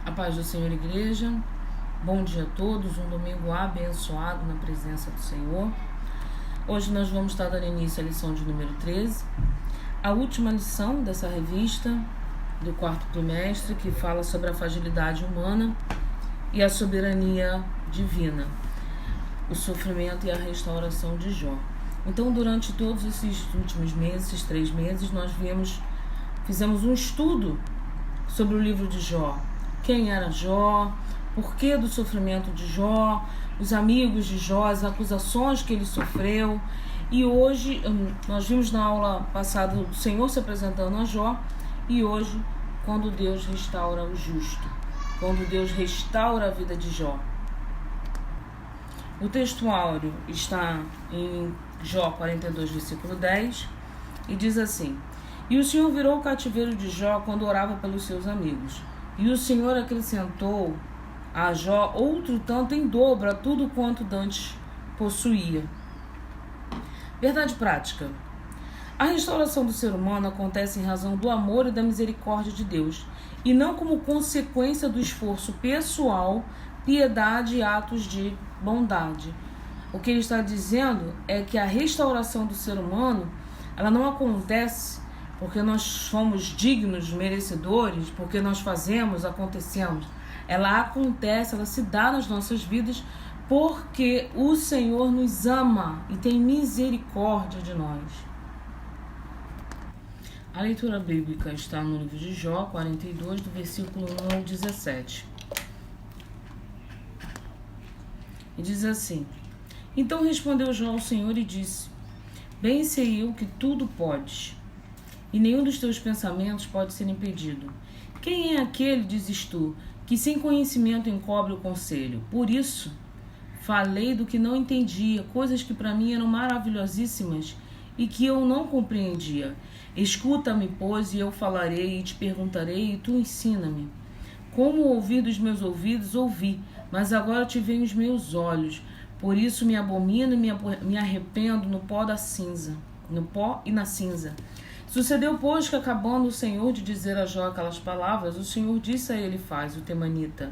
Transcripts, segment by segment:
A paz do Senhor, igreja. Bom dia a todos, um domingo abençoado na presença do Senhor. Hoje nós vamos estar dando início à lição de número 13, a última lição dessa revista do quarto trimestre, que fala sobre a fragilidade humana e a soberania divina, o sofrimento e a restauração de Jó. Então, durante todos esses últimos meses, esses 3 meses, nós fizemos um estudo sobre o livro de Jó. Quem era Jó, porquê do sofrimento de Jó, os amigos de Jó, as acusações que ele sofreu. E hoje, nós vimos na aula passada o Senhor se apresentando a Jó, e hoje, quando Deus restaura o justo, quando Deus restaura a vida de Jó. O texto áureo está em Jó 42, versículo 10, e diz assim: E o Senhor virou o cativeiro de Jó quando orava pelos seus amigos. E o Senhor acrescentou a Jó outro tanto em dobro a tudo quanto dantes possuía. Verdade prática. A restauração do ser humano acontece em razão do amor e da misericórdia de Deus, e não como consequência do esforço pessoal, piedade e atos de bondade. O que ele está dizendo é que a restauração do ser humano, ela não acontece porque nós somos dignos, merecedores, porque nós fazemos, acontecemos. Ela acontece, ela se dá nas nossas vidas porque o Senhor nos ama e tem misericórdia de nós. A leitura bíblica está no livro de Jó 42, do versículo 1 ao 17. E diz assim: Então respondeu Jó ao Senhor e disse: Bem sei eu que tudo podes, e nenhum dos teus pensamentos pode ser impedido. Quem é aquele, dizes tu, que sem conhecimento encobre o conselho? Por isso, falei do que não entendia, coisas que para mim eram maravilhosíssimas e que eu não compreendia. Escuta-me, pois, e eu falarei, e te perguntarei, e tu ensina-me. Como ouvi dos meus ouvidos, ouvi, mas agora te veem os meus olhos. Por isso me abomino e me arrependo no pó da cinza, no pó e na cinza. Sucedeu, pois, que acabando o Senhor de dizer a Jó aquelas palavras, o Senhor disse a Elifaz, o temanita: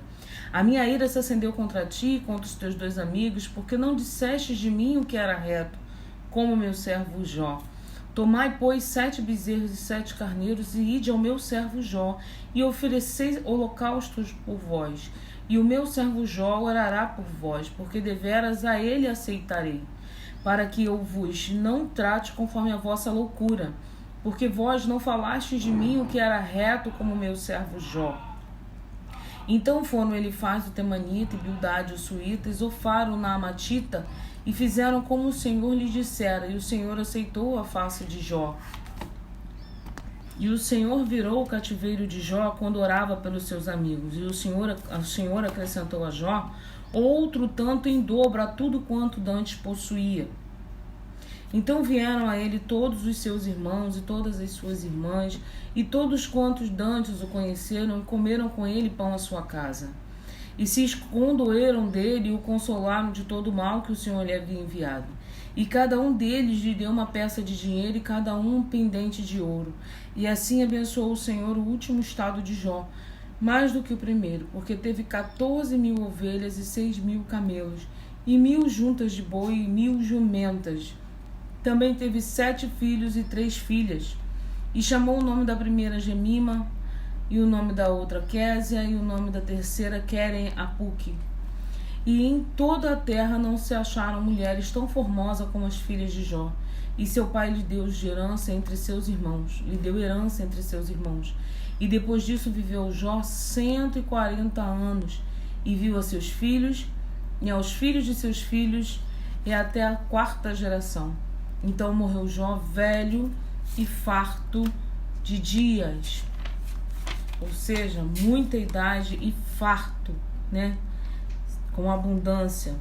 A minha ira se acendeu contra ti e contra os teus 2 amigos, porque não dissestes de mim o que era reto, como meu servo Jó. Tomai, pois, 7 bezerros e 7 carneiros, e ide ao meu servo Jó, e ofereceis holocaustos por vós. E o meu servo Jó orará por vós, porque deveras a ele aceitarei, para que eu vos não trate conforme a vossa loucura, porque vós não falastes de mim o que era reto, como meu servo Jó. Então foram Elifaz o temanita, e Bildade o suíta, e Zofar o naamatita, e fizeram como o Senhor lhes dissera, e o Senhor aceitou a face de Jó. E o Senhor virou o cativeiro de Jó quando orava pelos seus amigos, e o Senhor acrescentou a Jó outro tanto em dobro a tudo quanto dantes possuía. Então vieram a ele todos os seus irmãos e todas as suas irmãs, e todos quantos dantes o conheceram, e comeram com ele pão à sua casa. E se condoeram dele e o consolaram de todo o mal que o Senhor lhe havia enviado. E cada um deles lhe deu uma peça de dinheiro e cada um pendente de ouro. E assim abençoou o Senhor o último estado de Jó, mais do que o primeiro, porque teve 14.000 ovelhas e 6.000 camelos, e 1.000 juntas de boi e 1.000 jumentas. Também teve 7 filhos e 3 filhas, e chamou o nome da primeira Gemima, e o nome da outra Késia, e o nome da terceira Queren Apuque. E em toda a terra não se acharam mulheres tão formosas como as filhas de Jó. E seu pai lhe deu herança entre seus irmãos. E depois disso viveu Jó 140 anos, e viu a seus filhos, e aos filhos de seus filhos, e até a 4ª geração. Então morreu Jó velho e farto de dias. Ou seja, muita idade e farto, né? Com abundância.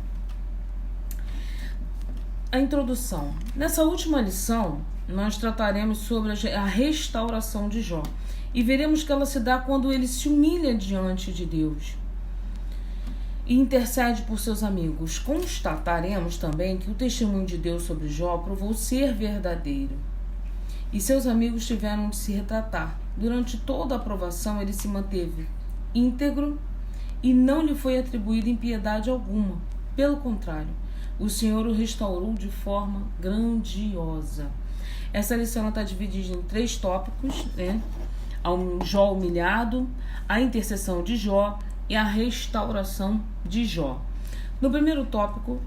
A introdução. Nessa última lição, nós trataremos sobre a restauração de Jó. E veremos que ela se dá quando ele se humilha diante de Deus e intercede por seus amigos. Constataremos também que o testemunho de Deus sobre Jó provou ser verdadeiro. E seus amigos tiveram de se retratar. Durante toda a provação, ele se manteve íntegro e não lhe foi atribuída impiedade alguma. Pelo contrário, o Senhor o restaurou de forma grandiosa. Essa lição está dividida em 3 tópicos, né? O Jó humilhado, a intercessão de Jó e a restauração de Jó. No primeiro tópico,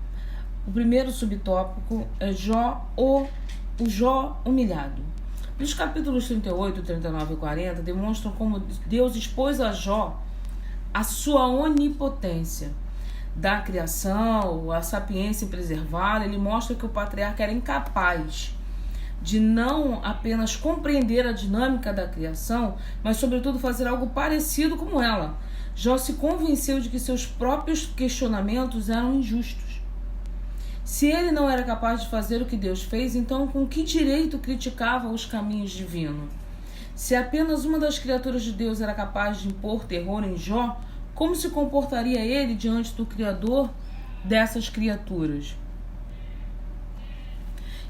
o primeiro subtópico é o Jó humilhado. Nos capítulos 38, 39 e 40 demonstram como Deus expôs a Jó a sua onipotência da criação, a sapiência em preservá-la. Ele mostra que o patriarca era incapaz de não apenas compreender a dinâmica da criação, mas sobretudo fazer algo parecido com ela. Jó se convenceu de que seus próprios questionamentos eram injustos. Se ele não era capaz de fazer o que Deus fez, então com que direito criticava os caminhos divinos? Se apenas uma das criaturas de Deus era capaz de impor terror em Jó, como se comportaria ele diante do Criador dessas criaturas?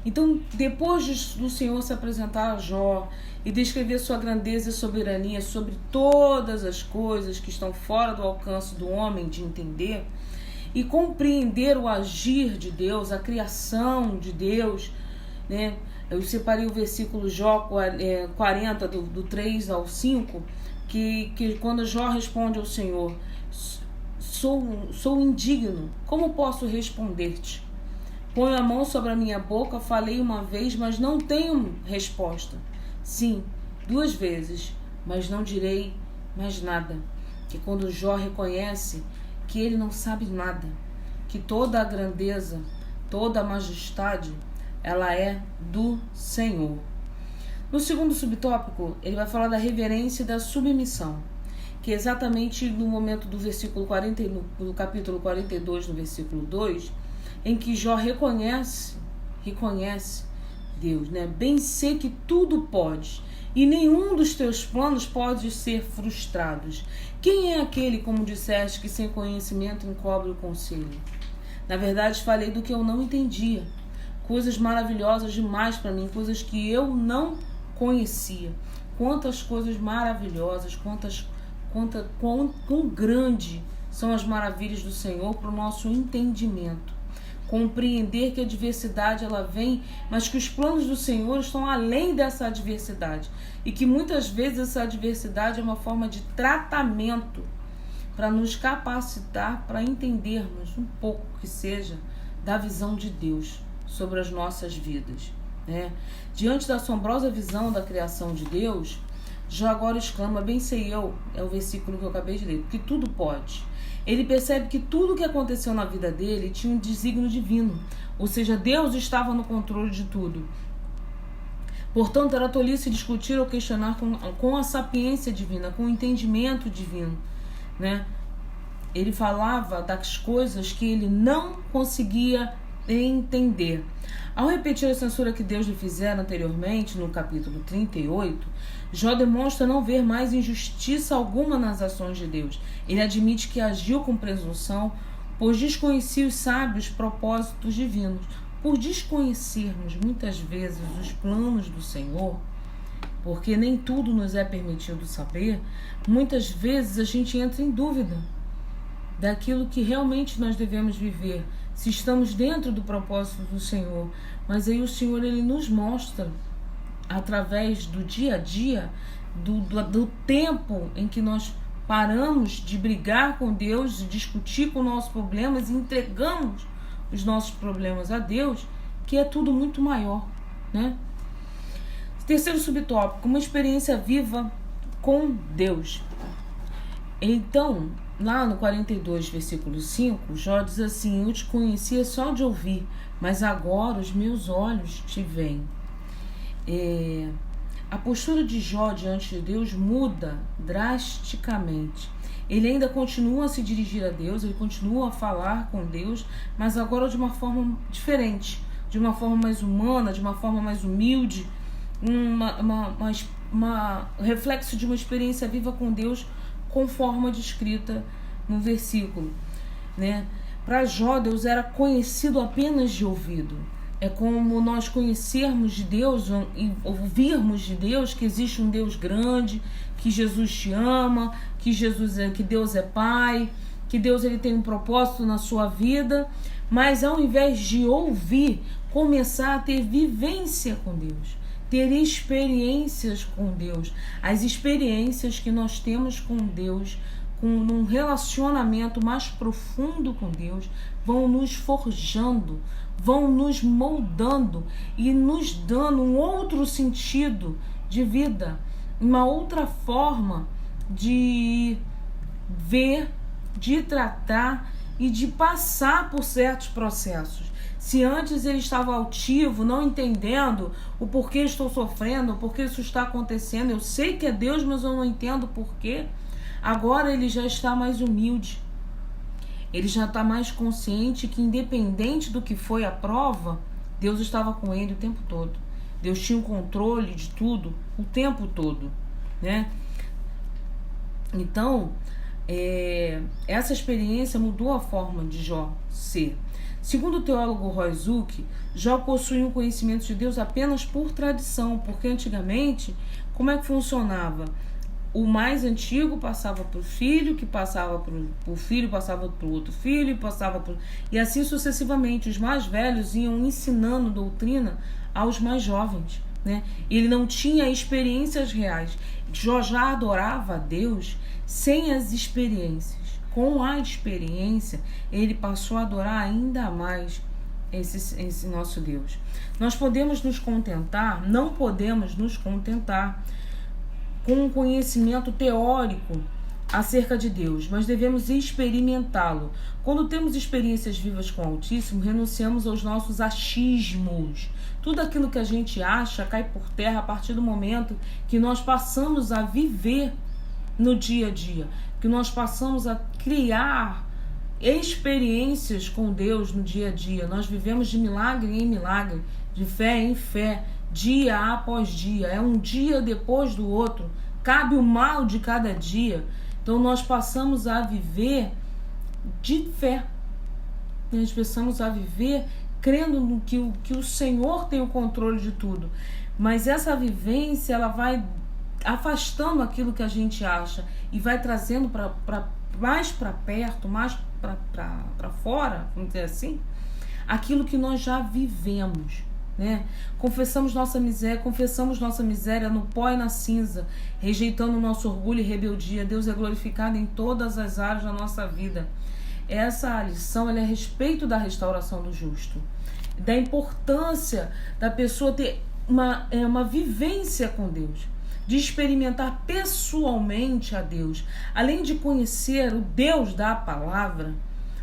Então, depois do Senhor se apresentar a Jó e descrever sua grandeza e soberania sobre todas as coisas que estão fora do alcance do homem de entender, e compreender o agir de Deus, a criação de Deus, né? Eu separei o versículo Jó 40, do 3 ao 5, que quando Jó responde ao Senhor: sou indigno, como posso responder-te? Ponho a mão sobre a minha boca, falei uma vez, mas não tenho resposta. Sim, 2 vezes, mas não direi mais nada. Que quando Jó reconhece que ele não sabe nada, que toda a grandeza, toda a majestade, ela é do Senhor. No segundo subtópico, ele vai falar da reverência e da submissão, que é exatamente no momento do versículo 40, no capítulo 42, no versículo 2, em que Jó reconhece Deus, né? Bem sei que tudo pode, e nenhum dos teus planos pode ser frustrados. Quem é aquele, como disseste, que sem conhecimento encobre o conselho? Na verdade, falei do que eu não entendia, coisas maravilhosas demais para mim, coisas que eu não conhecia. Quantas coisas maravilhosas, quão grande são as maravilhas do Senhor para o nosso entendimento. Compreender que a adversidade ela vem, mas que os planos do Senhor estão além dessa adversidade e que muitas vezes essa adversidade é uma forma de tratamento para nos capacitar para entendermos um pouco que seja da visão de Deus sobre as nossas vidas, né? Diante da assombrosa visão da criação de Deus, Jó agora exclama: bem sei eu, é o versículo que eu acabei de ler, que tudo pode. Ele percebe que tudo o que aconteceu na vida dele tinha um desígnio divino, ou seja, Deus estava no controle de tudo. Portanto, era tolice discutir ou questionar com a sapiência divina, com o entendimento divino, né? Ele falava das coisas que ele não conseguia entender. Ao repetir a censura que Deus lhe fizera anteriormente, no capítulo 38, Jó demonstra não ver mais injustiça alguma nas ações de Deus. Ele admite que agiu com presunção, pois desconhecia os sábios propósitos divinos. Por desconhecermos muitas vezes os planos do Senhor, porque nem tudo nos é permitido saber, muitas vezes a gente entra em dúvida daquilo que realmente nós devemos viver, se estamos dentro do propósito do Senhor. Mas aí o Senhor ele nos mostra, através do dia a dia, do tempo em que nós paramos de brigar com Deus, de discutir com nossos problemas e entregamos os nossos problemas a Deus, que é tudo muito maior, né? Terceiro subtópico, uma experiência viva com Deus. Então, lá no 42, versículo 5, Jó diz assim: eu te conhecia só de ouvir, mas agora os meus olhos te veem. A postura de Jó diante de Deus muda drasticamente. Ele ainda continua a se dirigir a Deus, ele continua a falar com Deus, mas agora de uma forma diferente, de uma forma mais humana, de uma forma mais humilde, reflexo de uma experiência viva com Deus, com forma descrita no versículo, né? Para Jó, Deus era conhecido apenas de ouvido. É como nós conhecermos de Deus e ouvirmos de Deus que existe um Deus grande, que Jesus te ama, que Deus é Pai, que Deus ele tem um propósito na sua vida, mas ao invés de ouvir, começar a ter vivência com Deus, ter experiências com Deus. As experiências que nós temos com Deus, com um relacionamento mais profundo com Deus, vão nos forjando, vão nos moldando e nos dando um outro sentido de vida, uma outra forma de ver, de tratar e de passar por certos processos. Se antes ele estava altivo, não entendendo o porquê estou sofrendo, o porquê isso está acontecendo, eu sei que é Deus, mas eu não entendo o porquê. Agora ele já está mais humilde. Ele já está mais consciente que, independente do que foi a prova, Deus estava com ele o tempo todo. Deus tinha o controle de tudo o tempo todo, né? Então, essa experiência mudou a forma de Jó ser. Segundo o teólogo Roy Zuck, Jó possuía um conhecimento de Deus apenas por tradição, porque antigamente, como é que funcionava? O mais antigo passava para o filho, que passava para o filho, passava para o outro filho, e assim sucessivamente. Os mais velhos iam ensinando doutrina aos mais jovens, né? Ele não tinha experiências reais. Jó já adorava a Deus sem as experiências. Com a experiência, ele passou a adorar ainda mais esse nosso Deus. Não podemos nos contentar com um conhecimento teórico acerca de Deus, mas devemos experimentá-lo. Quando temos experiências vivas com o Altíssimo, renunciamos aos nossos achismos. Tudo aquilo que a gente acha cai por terra a partir do momento que nós passamos a viver no dia a dia, que nós passamos a criar experiências com Deus no dia a dia. Nós vivemos de milagre em milagre, de fé em fé, dia após dia. É um dia depois do outro. Cabe o mal de cada dia. Então nós passamos a viver de fé. Nós passamos a viver crendo no que o Senhor tem o controle de tudo. Mas essa vivência, ela vai afastando aquilo que a gente acha e vai trazendo mais para perto, mais para fora, vamos dizer assim, aquilo que nós já vivemos, né? Confessamos nossa miséria no pó e na cinza, rejeitando o nosso orgulho e rebeldia. Deus é glorificado em todas as áreas da nossa vida. Essa lição ela é a respeito da restauração do justo, da importância da pessoa ter uma vivência com Deus, de experimentar pessoalmente a Deus, além de conhecer o Deus da palavra,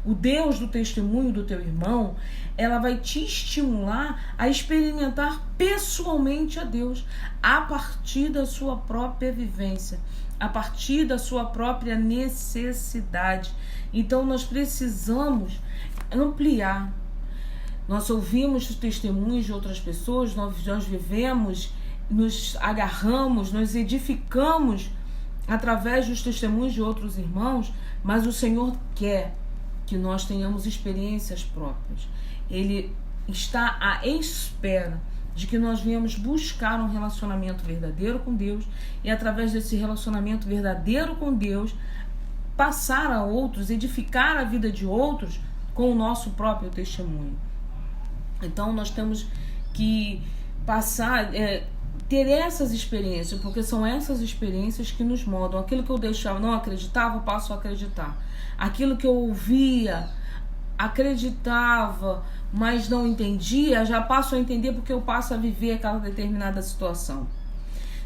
o Deus do testemunho do teu irmão. Ela vai te estimular a experimentar pessoalmente a Deus, a partir da sua própria vivência, a partir da sua própria necessidade. Então nós precisamos ampliar. Nós ouvimos os testemunhos de outras pessoas, nós vivemos, nos agarramos, nos edificamos através dos testemunhos de outros irmãos, mas o Senhor quer que nós tenhamos experiências próprias. Ele está à espera de que nós venhamos buscar um relacionamento verdadeiro com Deus e, através desse relacionamento verdadeiro com Deus, passar a outros, edificar a vida de outros com o nosso próprio testemunho. Então nós temos que passar, ter essas experiências, porque são essas experiências que nos moldam. Aquilo que eu não acreditava, eu passo a acreditar. Aquilo que eu ouvia, acreditava, mas não entendia, já passo a entender porque eu passo a viver aquela determinada situação.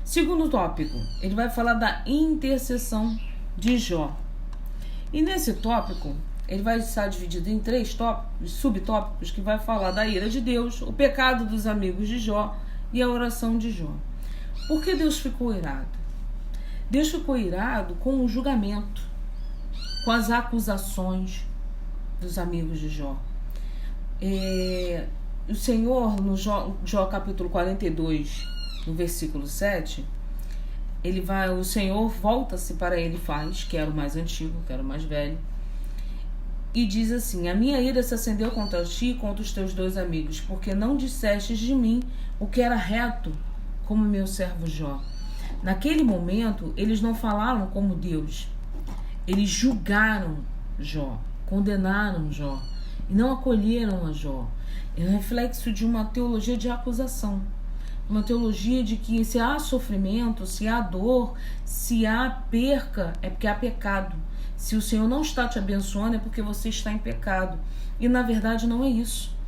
Segundo tópico, ele vai falar da intercessão de Jó. E nesse tópico, ele vai estar dividido em 3 subtópicos, que vai falar da ira de Deus, o pecado dos amigos de Jó e a oração de Jó. Por que Deus ficou irado? Deus ficou irado com o julgamento, com as acusações dos amigos de Jó. O Senhor, no Jó capítulo 42, no versículo 7, o Senhor volta-se para ele, que era o mais antigo, que era o mais velho, e diz assim: a minha ira se acendeu contra ti e contra os teus 2 amigos, porque não dissestes de mim o que era reto, como meu servo Jó. Naquele momento, eles não falaram como Deus. Eles julgaram Jó, condenaram Jó e não acolheram a Jó. É um reflexo de uma teologia de acusação. Uma teologia de que se há sofrimento, se há dor, se há perca, é porque há pecado. Se o Senhor não está te abençoando, é porque você está em pecado. E na verdade não é isso.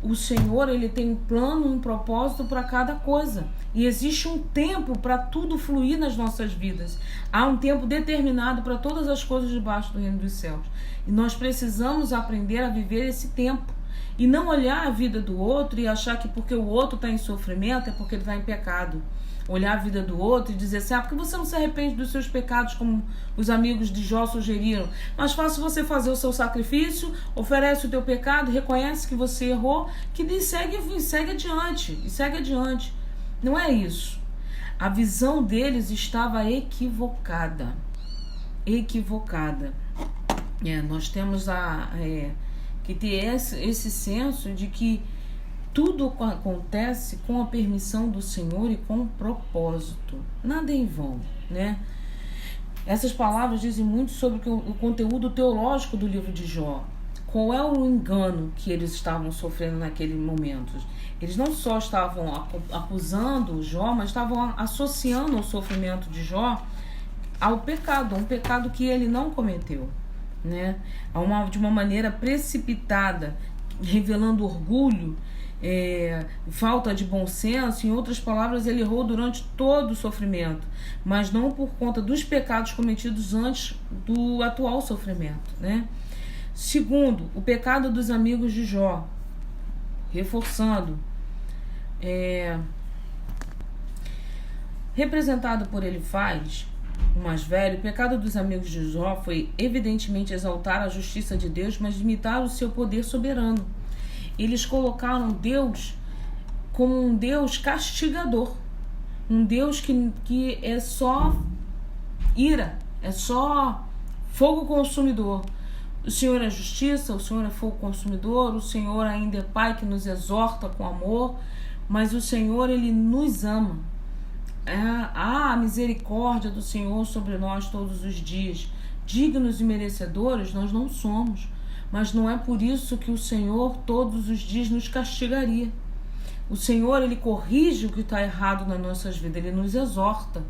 O Senhor, ele tem um plano, um propósito para cada coisa. E existe um tempo para tudo fluir nas nossas vidas. Há um tempo determinado para todas as coisas debaixo do reino dos céus. E nós precisamos aprender a viver esse tempo. E não olhar a vida do outro e achar que porque o outro está em sofrimento é porque ele está em pecado. Olhar a vida do outro e dizer assim: porque você não se arrepende dos seus pecados, como os amigos de Jó sugeriram. Mais fácil você fazer o seu sacrifício, oferece o teu pecado, reconhece que você errou, que segue adiante, e segue adiante. Não é isso. A visão deles estava equivocada. Nós temos que ter esse senso de que tudo acontece com a permissão do Senhor e com propósito. Nada é em vão, né? Essas palavras dizem muito sobre o conteúdo teológico do livro de Jó. Qual é o engano que eles estavam sofrendo naquele momento? Eles não só estavam acusando Jó, mas estavam associando o sofrimento de Jó ao pecado, um pecado que ele não cometeu, né? De uma maneira precipitada, revelando orgulho, falta de bom senso. Em outras palavras, ele errou durante todo o sofrimento, mas não por conta dos pecados cometidos antes do atual sofrimento, né? Segundo, o pecado dos amigos de Jó, reforçando, representado por Elifaz, o mais velho. O pecado dos amigos de Jó foi evidentemente exaltar a justiça de Deus, mas limitar o seu poder soberano. Eles colocaram Deus como um Deus castigador, um Deus que é só ira, é só fogo consumidor. O Senhor é justiça, o Senhor é fogo consumidor, o Senhor ainda é Pai que nos exorta com amor, mas o Senhor, ele nos ama. Há a misericórdia do Senhor sobre nós todos os dias. Dignos e merecedores nós não somos, mas não é por isso que o Senhor todos os dias nos castigaria. O Senhor, ele corrige o que está errado nas nossas vidas, ele nos exorta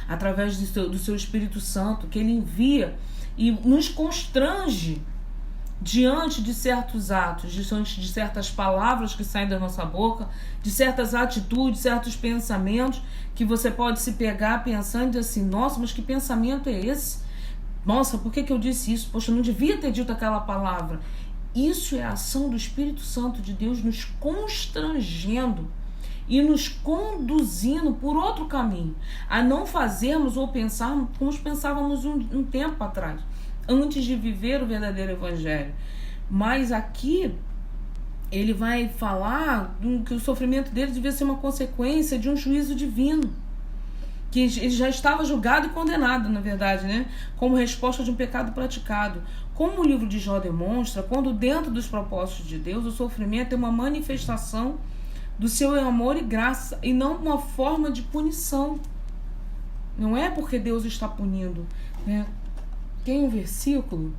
através do seu Espírito Santo, que ele envia e nos constrange diante de certos atos, diante de certas palavras que saem da nossa boca, de certas atitudes, certos pensamentos, que você pode se pegar pensando assim: nossa, mas que pensamento é esse? Nossa, por que eu disse isso? Poxa, eu não devia ter dito aquela palavra. Isso é a ação do Espírito Santo de Deus nos constrangendo e nos conduzindo por outro caminho, a não fazermos ou pensarmos como pensávamos um tempo atrás, antes de viver o verdadeiro evangelho. Mas aqui ele vai falar que o sofrimento dele devia ser uma consequência de um juízo divino, que ele já estava julgado e condenado, na verdade, né? Como resposta de um pecado praticado. Como o livro de Jó demonstra, quando dentro dos propósitos de Deus, o sofrimento é uma manifestação do seu amor e graça, e não uma forma de punição. Não é porque Deus está punindo, né? Tem um versículo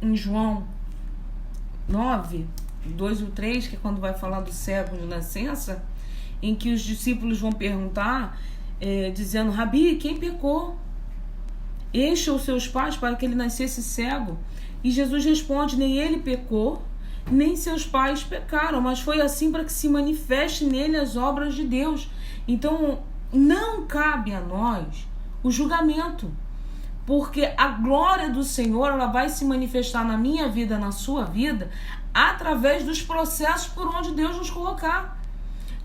em João 9, 2 ou 3, que é quando vai falar do cego de nascença, em que os discípulos vão perguntar, dizendo: Rabi, quem pecou? Este ou seus pais, para que ele nascesse cego? E Jesus responde: nem ele pecou, nem seus pais pecaram, mas foi assim para que se manifeste nele as obras de Deus. Então não cabe a nós o julgamento, porque a glória do Senhor, ela vai se manifestar na minha vida, na sua vida, através dos processos por onde Deus nos colocar.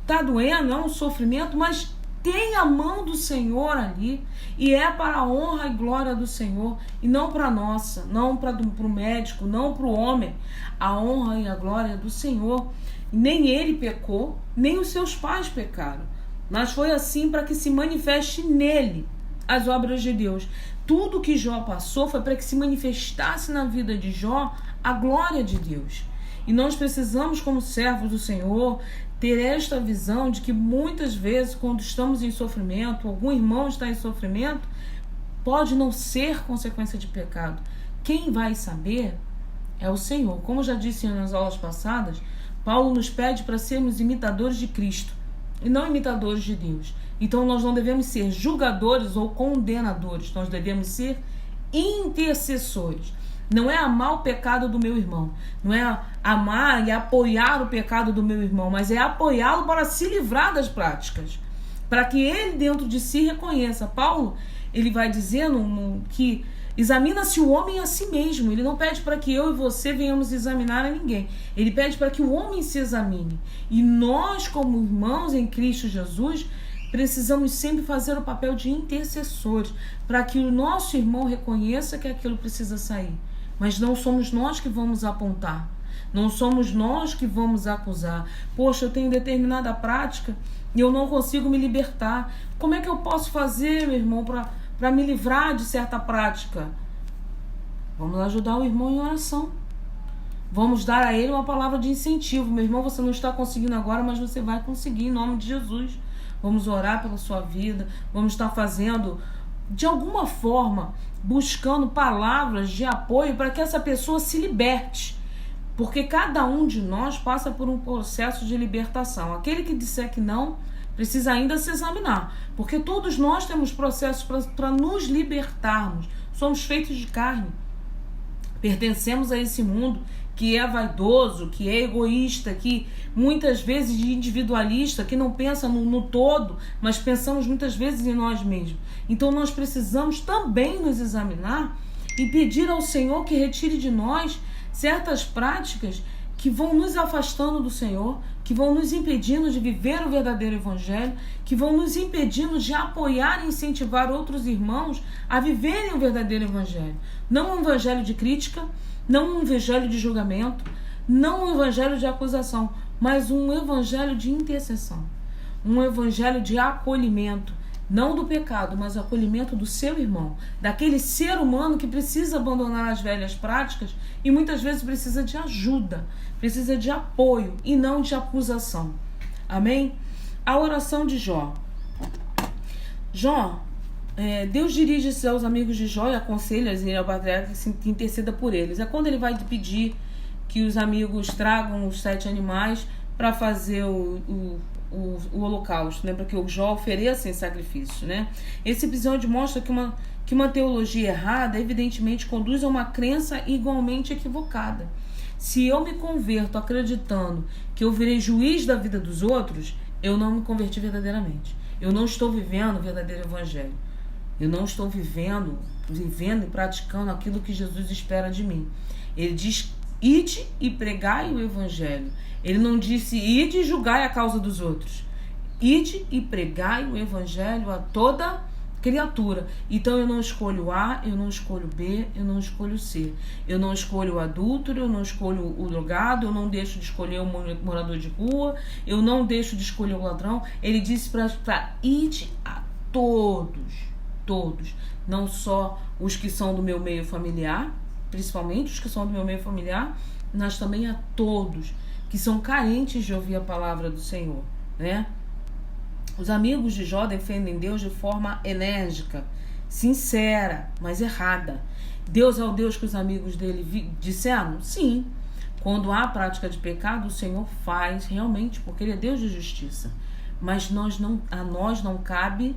Tá doendo, é um sofrimento, mas tem a mão do Senhor ali, e é para a honra e glória do Senhor, e não para a nossa, não para o médico, não para o homem. A honra e a glória é do Senhor. Nem ele pecou, nem os seus pais pecaram, mas foi assim para que se manifeste nele as obras de Deus. Tudo que Jó passou foi para que se manifestasse na vida de Jó a glória de Deus. E nós precisamos, como servos do Senhor, ter esta visão de que muitas vezes, quando estamos em sofrimento, algum irmão está em sofrimento, pode não ser consequência de pecado. Quem vai saber é o Senhor. Como eu já disse nas aulas passadas, Paulo nos pede para sermos imitadores de Cristo e não imitadores de Deus. Então nós não devemos ser julgadores ou condenadores, nós devemos ser intercessores. Não é amar o pecado do meu irmão, não é amar e apoiar o pecado do meu irmão, mas é apoiá-lo para se livrar das práticas, para que ele dentro de si reconheça. Paulo, ele vai dizendo que examina-se o homem a si mesmo. Ele não pede para que eu e você venhamos examinar a ninguém. Ele pede para que o homem se examine. E nós, como irmãos em Cristo Jesus, precisamos sempre fazer o papel de intercessores, para que o nosso irmão reconheça que aquilo precisa sair. Mas não somos nós que vamos apontar. Não somos nós que vamos acusar. Poxa, eu tenho determinada prática e eu não consigo me libertar. Como é que eu posso fazer, meu irmão, para me livrar de certa prática? Vamos ajudar o irmão em oração. Vamos dar a ele uma palavra de incentivo. Meu irmão, você não está conseguindo agora, mas você vai conseguir em nome de Jesus. Vamos orar pela sua vida. Vamos estar fazendo, de alguma forma, buscando palavras de apoio para que essa pessoa se liberte. Porque cada um de nós passa por um processo de libertação. Aquele que disser que não, precisa ainda se examinar, porque todos nós temos processos para nos libertarmos. Somos feitos de carne, pertencemos a esse mundo que é vaidoso, que é egoísta, que muitas vezes é individualista, que não pensa no todo, mas pensamos muitas vezes em nós mesmos. Então nós precisamos também nos examinar e pedir ao Senhor que retire de nós certas práticas que vão nos afastando do Senhor, que vão nos impedindo de viver o verdadeiro evangelho, que vão nos impedindo de apoiar e incentivar outros irmãos a viverem o verdadeiro evangelho. Não um evangelho de crítica, não um evangelho de julgamento, não um evangelho de acusação, mas um evangelho de intercessão, um evangelho de acolhimento, não do pecado, mas acolhimento do seu irmão, daquele ser humano que precisa abandonar as velhas práticas e muitas vezes precisa de ajuda, precisa de apoio e não de acusação. Amém? A oração de Jó. Deus dirige-se aos amigos de Jó e aconselha-os ao patriarca que interceda por eles. É quando ele vai pedir que os amigos tragam os 7 animais para fazer o holocausto, para que o Jó ofereça em sacrifício, né? Esse episódio mostra que uma teologia errada evidentemente conduz a uma crença igualmente equivocada. Se eu me converto acreditando que eu virei juiz da vida dos outros, eu não me converti verdadeiramente. Eu não estou vivendo o verdadeiro evangelho. Eu não estou vivendo e praticando aquilo que Jesus espera de mim. Ele diz: ide e pregai o evangelho. Ele não disse: ide e julgai a causa dos outros. Ide e pregai o evangelho a toda criatura. Então eu não escolho A, eu não escolho B, eu não escolho C. Eu não escolho o adúltero, eu não escolho o drogado, eu não deixo de escolher o morador de rua, eu não deixo de escolher o ladrão. Ele disse para ide a todos. Todos, não só os que são do meu meio familiar, principalmente os que são do meu meio familiar, mas também a todos que são carentes de ouvir a palavra do Senhor, né? Os amigos de Jó defendem Deus de forma enérgica, sincera, mas errada. Deus é o Deus que os amigos dele disseram? Sim. Quando há prática de pecado, o Senhor faz realmente, porque Ele é Deus de justiça. Mas a nós não cabe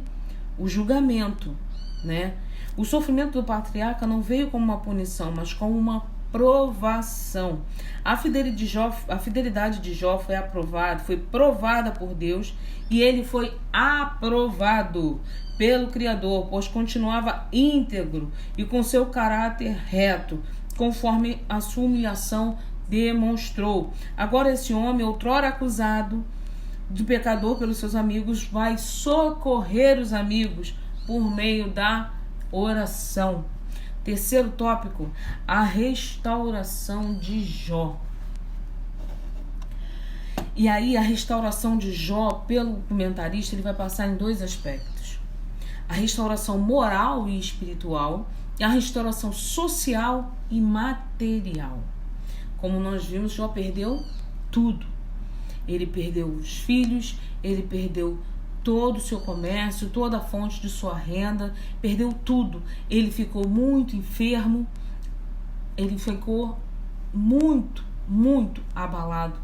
o julgamento, né? O sofrimento do patriarca não veio como uma punição, mas como uma provação. A fidelidade de Jó foi provada por Deus, e ele foi aprovado pelo Criador, pois continuava íntegro e com seu caráter reto, conforme a sua humilhação demonstrou. Agora esse homem, outrora acusado de pecador pelos seus amigos, vai socorrer os amigos por meio da oração. Terceiro tópico, a restauração de Jó. E aí a restauração de Jó, pelo comentarista, ele vai passar em 2 aspectos: a restauração moral e espiritual e a restauração social e material. Como nós vimos, Jó perdeu tudo. Ele perdeu os filhos, ele perdeu todo o seu comércio, toda a fonte de sua renda, perdeu tudo. Ele ficou muito enfermo, ele ficou muito, muito abalado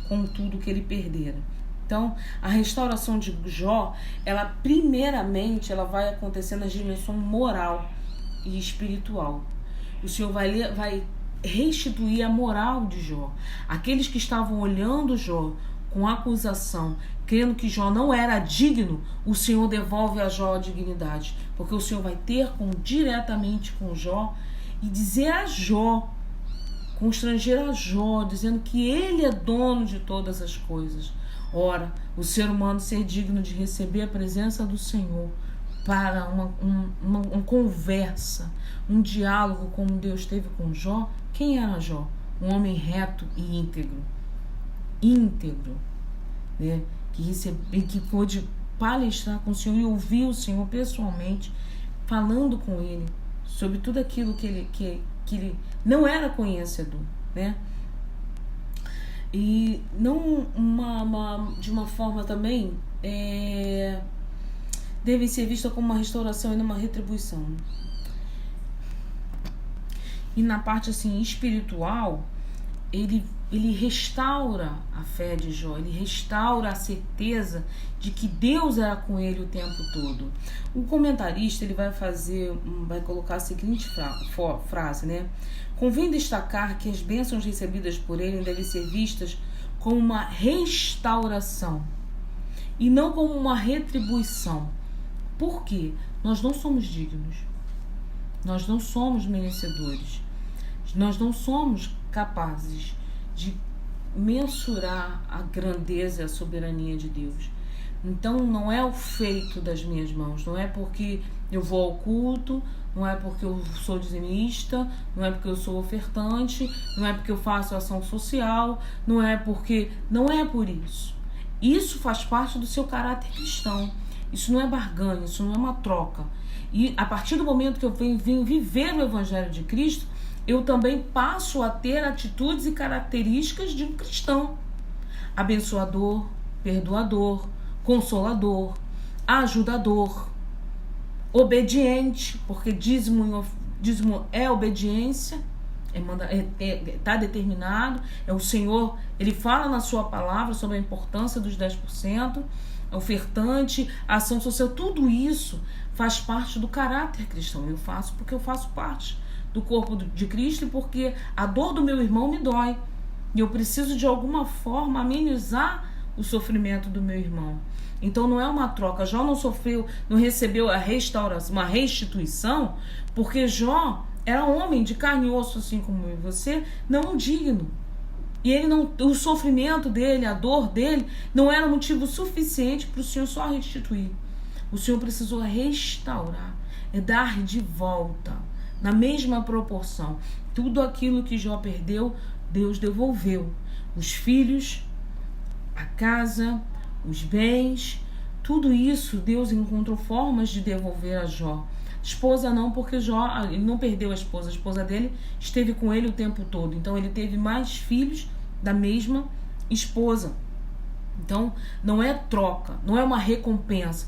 com tudo que ele perdera. Então, a restauração de Jó, ela primeiramente ela vai acontecer na dimensão moral e espiritual. O Senhor vai restituir a moral de Jó. Aqueles que estavam olhando Jó com acusação, crendo que Jó não era digno, o Senhor devolve a Jó a dignidade, porque o Senhor vai ter diretamente com Jó e dizer a Jó, constranger a Jó, dizendo que ele é dono de todas as coisas. Ora, o ser humano ser digno de receber a presença do Senhor para uma conversa, um diálogo como Deus teve com Jó. Quem era Jó? Um homem reto e íntegro, né? Que pôde palestrar com o Senhor e ouvir o Senhor pessoalmente, falando com ele sobre tudo aquilo que ele não era conhecedor, né? E não de uma forma também deve ser vista como uma restauração e não uma retribuição. E na parte assim espiritual, ele restaura a fé de Jó, ele restaura a certeza de que Deus era com ele o tempo todo. O comentarista ele vai colocar a seguinte frase, né? Convém destacar que as bênçãos recebidas por ele devem ser vistas como uma restauração e não como uma retribuição. Por quê? Nós não somos dignos, nós não somos merecedores, nós não somos capazes de mensurar a grandeza e a soberania de Deus. Então não é o feito das minhas mãos, não é porque eu vou ao culto, não é porque eu sou dizimista, não é porque eu sou ofertante, não é porque eu faço ação social, não é por isso. Isso faz parte do seu caráter cristão. Isso não é barganha, isso não é uma troca. E a partir do momento que eu venho viver o Evangelho de Cristo, eu também passo a ter atitudes e características de um cristão. Abençoador, perdoador, consolador, ajudador, obediente, porque dízimo é obediência, está determinado, é o Senhor, ele fala na sua palavra sobre a importância dos 10%, ofertante, ação social, tudo isso faz parte do caráter cristão. Eu faço porque eu faço parte do corpo de Cristo e porque a dor do meu irmão me dói e eu preciso de alguma forma amenizar o sofrimento do meu irmão. Então não é uma troca. Jó não sofreu, não recebeu a restauração, uma restituição, porque Jó era homem de carne e osso, assim como eu e você, não digno. E ele não, o sofrimento dele, a dor dele, não era motivo suficiente para o Senhor só restituir. O Senhor precisou restaurar, dar de volta, na mesma proporção. Tudo aquilo que Jó perdeu, Deus devolveu. Os filhos, a casa, os bens, tudo isso Deus encontrou formas de devolver a Jó. Esposa não, porque Jó, ele não perdeu a esposa dele esteve com ele o tempo todo. Então ele teve mais filhos da mesma esposa. Então não é troca, não é uma recompensa.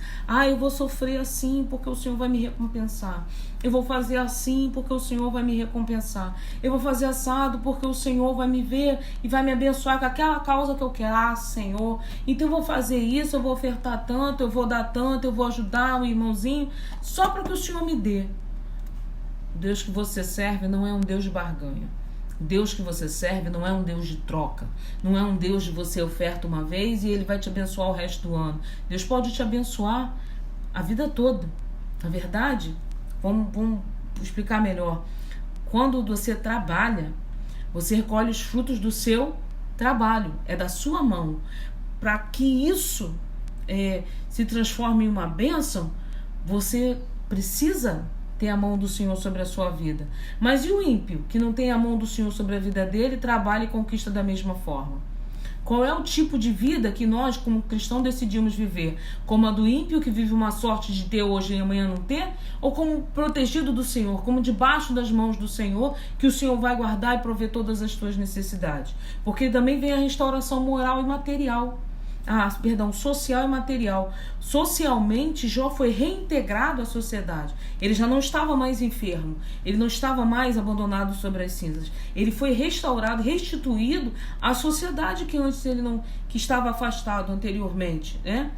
Eu vou sofrer assim porque o Senhor vai me recompensar. Eu vou fazer assim porque o Senhor vai me recompensar. Eu vou fazer assado porque o Senhor vai me ver e vai me abençoar com aquela causa que eu quero. Senhor, então eu vou fazer isso, eu vou ofertar tanto, eu vou dar tanto, eu vou ajudar um irmãozinho só para que o Senhor me dê. O Deus que você serve não é um Deus de barganha. O Deus que você serve não é um Deus de troca. Não é um Deus de você oferta uma vez e ele vai te abençoar o resto do ano. Deus pode te abençoar a vida toda. Na verdade, vamos explicar melhor. Quando você trabalha, você recolhe os frutos do seu trabalho. É da sua mão. Para que isso se transforme em uma bênção, você precisa ter a mão do Senhor sobre a sua vida. Mas e o ímpio, que não tem a mão do Senhor sobre a vida dele, trabalha e conquista da mesma forma? Qual é o tipo de vida que nós, como cristãos, decidimos viver? Como a do ímpio, que vive uma sorte de ter hoje e amanhã não ter? Ou como protegido do Senhor, como debaixo das mãos do Senhor, que o Senhor vai guardar e prover todas as tuas necessidades? Porque também vem a restauração moral e material. Social e material. Socialmente, Jó foi reintegrado à sociedade. Ele já não estava mais enfermo. Ele não estava mais abandonado sobre as cinzas. Ele foi restaurado, restituído à sociedade que antes ele não, que estava afastado anteriormente, né?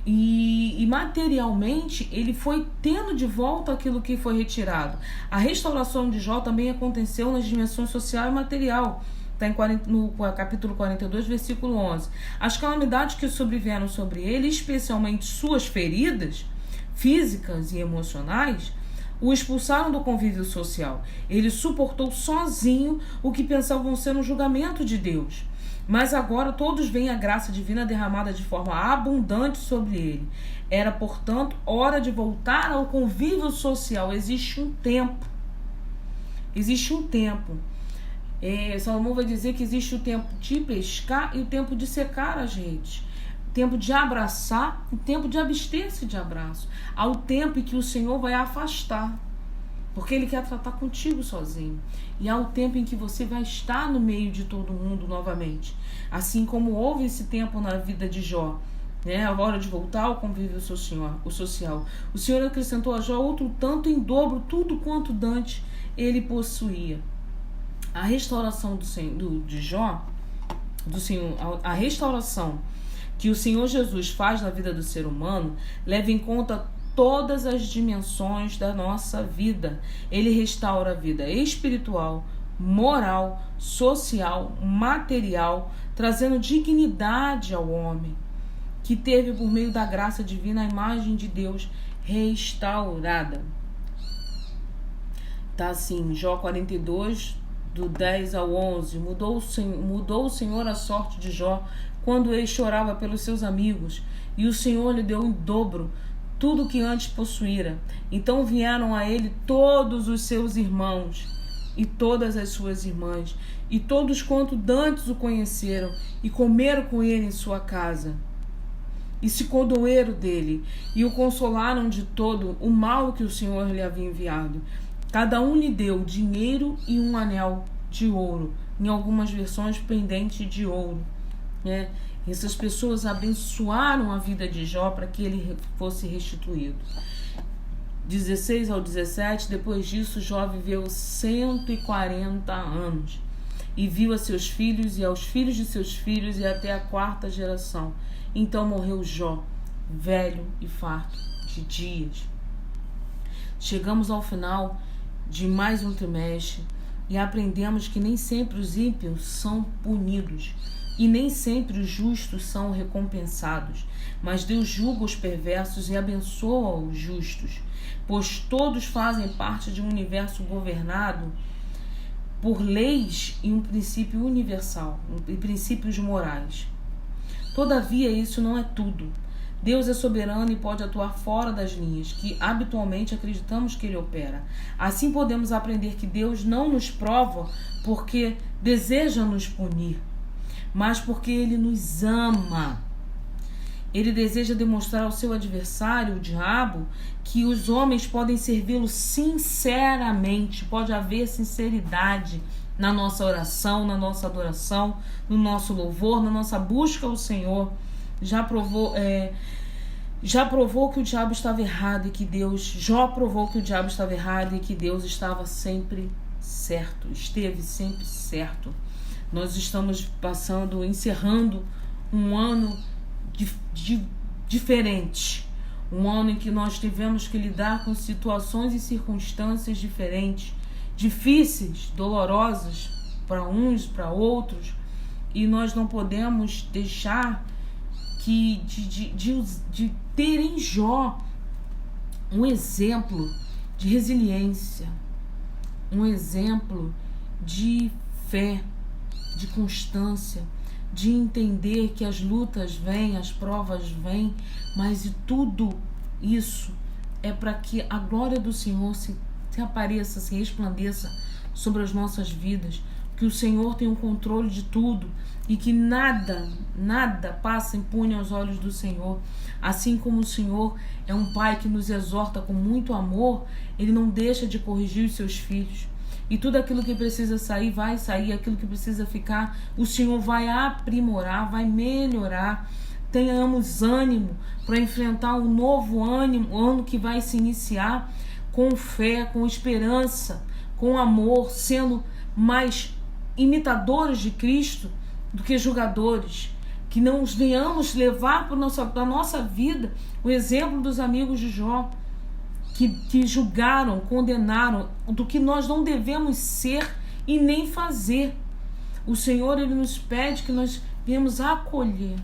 E materialmente ele foi tendo de volta aquilo que foi retirado. A restauração de Jó também aconteceu nas dimensões social e material. Está no capítulo 42, versículo 11. As calamidades que sobrevieram sobre ele, especialmente suas feridas físicas e emocionais, o expulsaram do convívio social. Ele suportou sozinho o que pensavam ser um julgamento de Deus. Mas agora todos veem a graça divina derramada de forma abundante sobre ele. Era, portanto, hora de voltar ao convívio social. Existe um tempo. Salomão vai dizer que existe o tempo de pescar e o tempo de secar as redes. O tempo de abraçar e o tempo de abster-se de abraço. Há o tempo em que o Senhor vai afastar, porque Ele quer tratar contigo sozinho. E há o tempo em que você vai estar no meio de todo mundo novamente. Assim como houve esse tempo na vida de Jó, né? A hora de voltar ao convívio social. O Senhor acrescentou a Jó outro tanto em dobro, tudo quanto dantes ele possuía. A restauração de Jó, a restauração que o Senhor Jesus faz na vida do ser humano, leva em conta todas as dimensões da nossa vida. Ele restaura a vida espiritual, moral, social, material, trazendo dignidade ao homem, que teve por meio da graça divina a imagem de Deus restaurada. Tá assim, Jó 42, do 10 ao 11, mudou o Senhor a sorte de Jó quando ele chorava pelos seus amigos, e o Senhor lhe deu em dobro tudo o que antes possuíra. Então vieram a ele todos os seus irmãos e todas as suas irmãs, e todos quanto dantes o conheceram, e comeram com ele em sua casa, e se condoeram dele, e o consolaram de todo o mal que o Senhor lhe havia enviado. Cada um lhe deu dinheiro e um anel de ouro, em algumas versões pendente de ouro, né? Essas pessoas abençoaram a vida de Jó para que ele fosse restituído. 16 ao 17, depois disso Jó viveu 140 anos e viu a seus filhos e aos filhos de seus filhos e até a 4ª geração. Então morreu Jó, velho e farto de dias. Chegamos ao final de mais um trimestre e aprendemos que nem sempre os ímpios são punidos e nem sempre os justos são recompensados, mas Deus julga os perversos e abençoa os justos, pois todos fazem parte de um universo governado por leis e um princípio universal, e princípios morais. Todavia, isso não é tudo. Deus é soberano e pode atuar fora das linhas que habitualmente acreditamos que Ele opera. Assim podemos aprender que Deus não nos prova porque deseja nos punir, mas porque Ele nos ama. Ele deseja demonstrar ao seu adversário, o diabo, que os homens podem servi-lo sinceramente, pode haver sinceridade na nossa oração, na nossa adoração, no nosso louvor, na nossa busca ao Senhor. Jó provou que o diabo estava errado e que Deus estava sempre certo, esteve sempre certo. Nós estamos encerrando um ano diferente, um ano em que nós tivemos que lidar com situações e circunstâncias diferentes, difíceis, dolorosas para uns, para outros, e nós não podemos deixar de ter em Jó um exemplo de resiliência, um exemplo de fé, de constância, de entender que as lutas vêm, as provas vêm, mas e tudo isso é para que a glória do Senhor se apareça, se resplandeça sobre as nossas vidas, que o Senhor tem o controle de tudo e que nada passa impune aos olhos do Senhor. Assim como o Senhor é um pai que nos exorta com muito amor, ele não deixa de corrigir os seus filhos. E tudo aquilo que precisa sair, vai sair. Aquilo que precisa ficar, o Senhor vai aprimorar, vai melhorar. Tenhamos ânimo para enfrentar um novo ano que vai se iniciar com fé, com esperança, com amor, sendo mais imitadores de Cristo do que julgadores. Que não venhamos levar para a nossa vida o exemplo dos amigos de Jó, que julgaram, condenaram, do que nós não devemos ser e nem fazer. O Senhor, ele nos pede que nós venhamos acolher,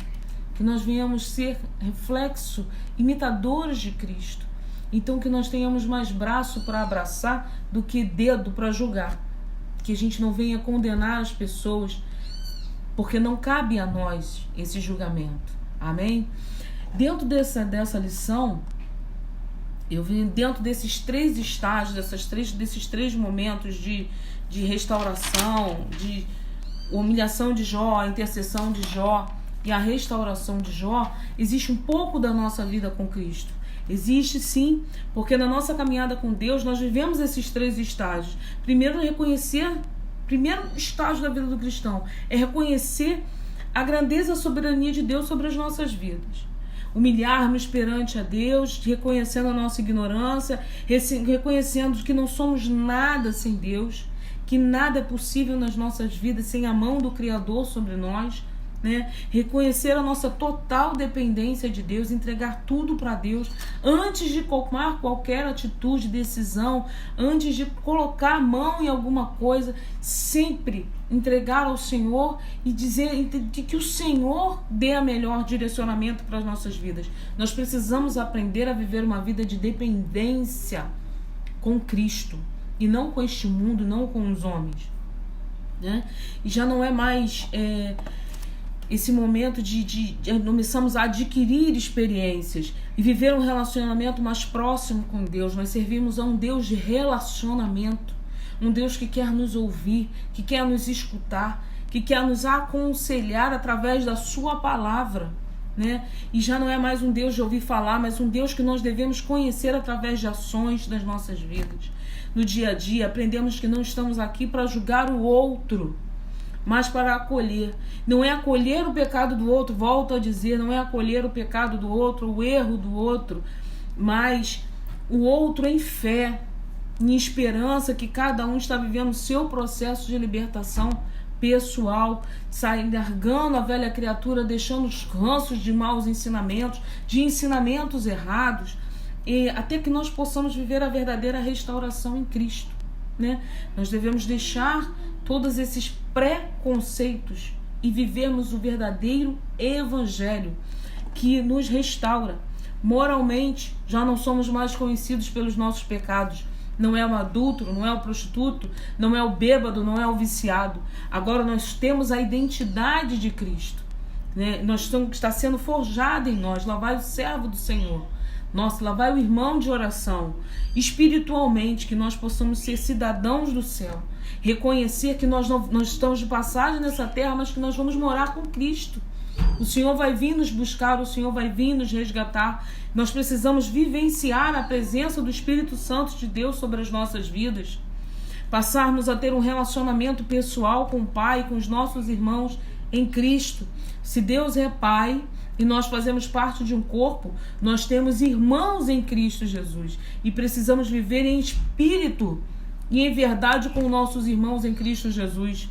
que nós venhamos ser reflexo, imitadores de Cristo. Então que nós tenhamos mais braço para abraçar do que dedo para julgar. Que a gente não venha condenar as pessoas, porque não cabe a nós esse julgamento. Amém? Dentro dessa lição, eu vi dentro desses 3 estágios, desses 3 momentos de restauração, de humilhação de Jó, a intercessão de Jó e a restauração de Jó, existe um pouco da nossa vida com Cristo. Existe sim, porque na nossa caminhada com Deus nós vivemos esses 3 estágios. Primeiro estágio da vida do cristão é reconhecer a grandeza e a soberania de Deus sobre as nossas vidas. Humilhar-nos perante a Deus, reconhecendo a nossa ignorância, reconhecendo que não somos nada sem Deus, que nada é possível nas nossas vidas sem a mão do Criador sobre nós, né? Reconhecer a nossa total dependência de Deus, entregar tudo para Deus antes de tomar qualquer atitude, decisão, antes de colocar a mão em alguma coisa, sempre entregar ao Senhor e dizer que o Senhor dê a melhor direcionamento para as nossas vidas. Nós precisamos aprender a viver uma vida de dependência com Cristo e não com este mundo, não com os homens, né? E já não é mais esse momento de começamos a adquirir experiências e viver um relacionamento mais próximo com Deus. Nós servimos a um Deus de relacionamento, um Deus que quer nos ouvir, que quer nos escutar, que quer nos aconselhar através da sua palavra, né? E já não é mais um Deus de ouvir falar, mas um Deus que nós devemos conhecer através de ações das nossas vidas. No dia a dia, aprendemos que não estamos aqui para julgar o outro, mas para acolher. Não é acolher o pecado do outro, volto a dizer, não é acolher o pecado do outro, o erro do outro, mas o outro em fé, em esperança que cada um está vivendo o seu processo de libertação pessoal, largando a velha criatura, deixando os ranços de maus ensinamentos, de ensinamentos errados, e até que nós possamos viver a verdadeira restauração em Cristo, né? Nós devemos deixar todos esses preconceitos e vivermos o verdadeiro evangelho que nos restaura. Moralmente, já não somos mais conhecidos pelos nossos pecados. Não é o adúltero, não é o prostituto, não é o bêbado, não é o viciado. Agora nós temos a identidade de Cristo, né? Está sendo forjado em nós. Lá vai o servo do Senhor. Nossa, lá vai o irmão de oração. Espiritualmente, que nós possamos ser cidadãos do céu. Reconhecer que nós estamos de passagem nessa terra, mas que nós vamos morar com Cristo. O Senhor vai vir nos buscar, o Senhor vai vir nos resgatar. Nós precisamos vivenciar a presença do Espírito Santo de Deus sobre as nossas vidas. Passarmos a ter um relacionamento pessoal com o Pai, com os nossos irmãos em Cristo. Se Deus é Pai e nós fazemos parte de um corpo, nós temos irmãos em Cristo Jesus. E precisamos viver em espírito e em verdade com nossos irmãos em Cristo Jesus.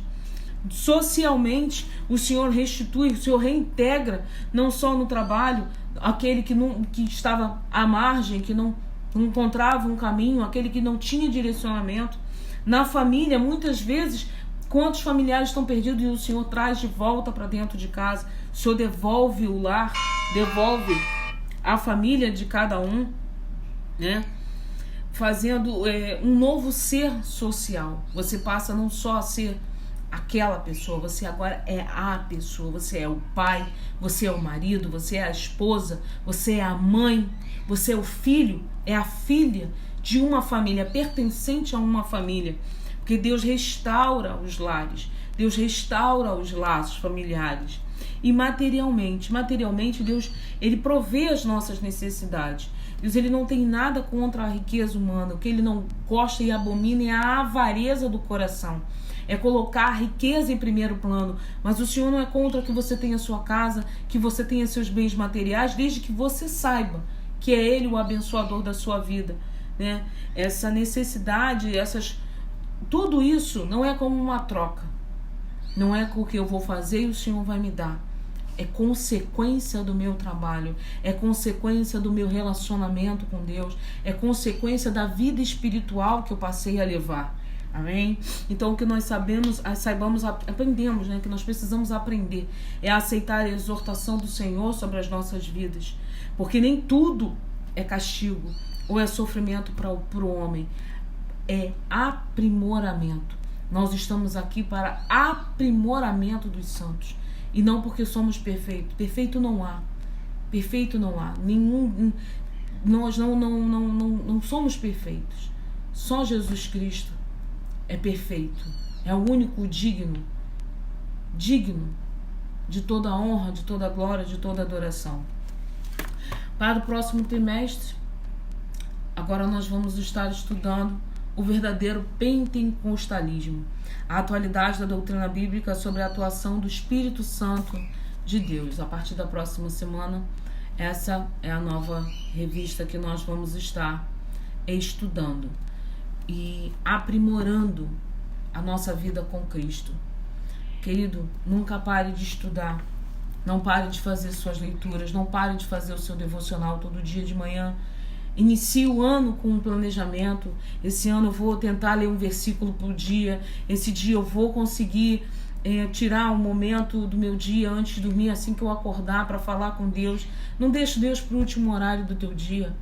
Socialmente, o Senhor restitui, o Senhor reintegra, não só no trabalho, aquele que estava à margem, que não encontrava um caminho, aquele que não tinha direcionamento. Na família, muitas vezes, quantos familiares estão perdidos e o Senhor traz de volta para dentro de casa. O Senhor devolve o lar, devolve a família de cada um, né? Fazendo um novo ser social. Você passa não só a ser aquela pessoa, você agora é a pessoa, você é o pai, você é o marido, você é a esposa, você é a mãe, você é o filho, é a filha de uma família, pertencente a uma família. Porque Deus restaura os lares, Deus restaura os laços familiares. E materialmente, Deus, ele provê as nossas necessidades. Deus, ele não tem nada contra a riqueza humana. O que ele não gosta e abomina é a avareza do coração. É colocar a riqueza em primeiro plano. Mas o Senhor não é contra que você tenha sua casa, que você tenha seus bens materiais, desde que você saiba que é Ele o abençoador da sua vida, né? Essa necessidade, tudo isso não é como uma troca. Não é o que eu vou fazer e o Senhor vai me dar. É consequência do meu trabalho, é consequência do meu relacionamento com Deus, é consequência da vida espiritual que eu passei a levar. Amém? Então o que nós aprendemos, né? Que nós precisamos aprender é aceitar a exortação do Senhor sobre as nossas vidas. Porque nem tudo é castigo ou é sofrimento para o homem. É aprimoramento. Nós estamos aqui para aprimoramento dos santos. E não porque somos perfeitos. Perfeito não há. Perfeito não há. Nós não somos perfeitos. Só Jesus Cristo é perfeito. É o único digno de toda a honra, de toda a glória, de toda a adoração. Para o próximo trimestre, agora nós vamos estar estudando o verdadeiro pentecostalismo, a atualidade da doutrina bíblica sobre a atuação do Espírito Santo de Deus. A partir da próxima semana, essa é a nova revista que nós vamos estar estudando e aprimorando a nossa vida com Cristo. Querido, nunca pare de estudar, não pare de fazer suas leituras, não pare de fazer o seu devocional todo dia de manhã. Inicie o ano com um planejamento. Esse ano eu vou tentar ler um versículo por dia. Esse dia eu vou conseguir tirar um momento do meu dia antes de dormir, assim que eu acordar, para falar com Deus. Não deixe Deus para o último horário do teu dia.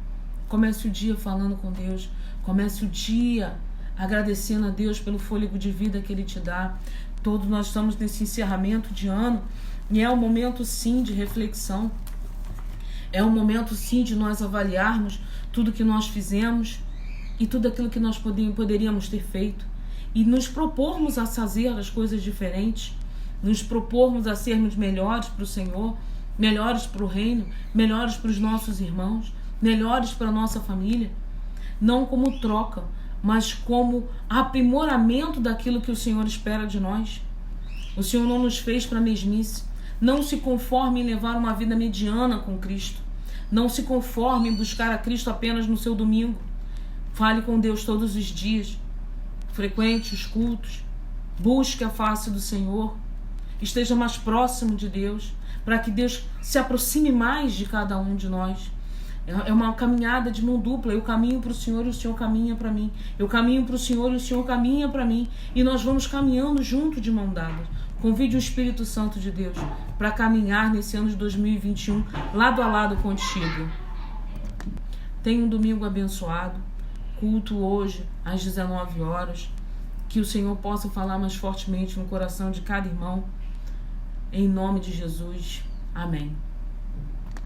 Comece o dia falando com Deus. Comece o dia agradecendo a Deus pelo fôlego de vida que Ele te dá. Todos nós estamos nesse encerramento de ano e é um momento sim de reflexão. É um momento sim de nós avaliarmos tudo que nós fizemos e tudo aquilo que nós poderíamos ter feito e nos propormos a fazer as coisas diferentes, nos propormos a sermos melhores para o Senhor, melhores para o reino, melhores para os nossos irmãos, melhores para a nossa família, não como troca, mas como aprimoramento daquilo que o Senhor espera de nós. O Senhor não nos fez para mesmice. Não se conforme em levar uma vida mediana com Cristo. Não se conforme em buscar a Cristo apenas no seu domingo. Fale com Deus todos os dias. Frequente os cultos. Busque a face do Senhor. Esteja mais próximo de Deus, para que Deus se aproxime mais de cada um de nós. É uma caminhada de mão dupla. Eu caminho para o Senhor e o Senhor caminha para mim. Eu caminho para o Senhor e o Senhor caminha para mim. E nós vamos caminhando junto de mão dadas. Convide o Espírito Santo de Deus para caminhar nesse ano de 2021 lado a lado contigo. Tenha um domingo abençoado. Culto hoje às 19 horas. Que o Senhor possa falar mais fortemente no coração de cada irmão. Em nome de Jesus. Amém.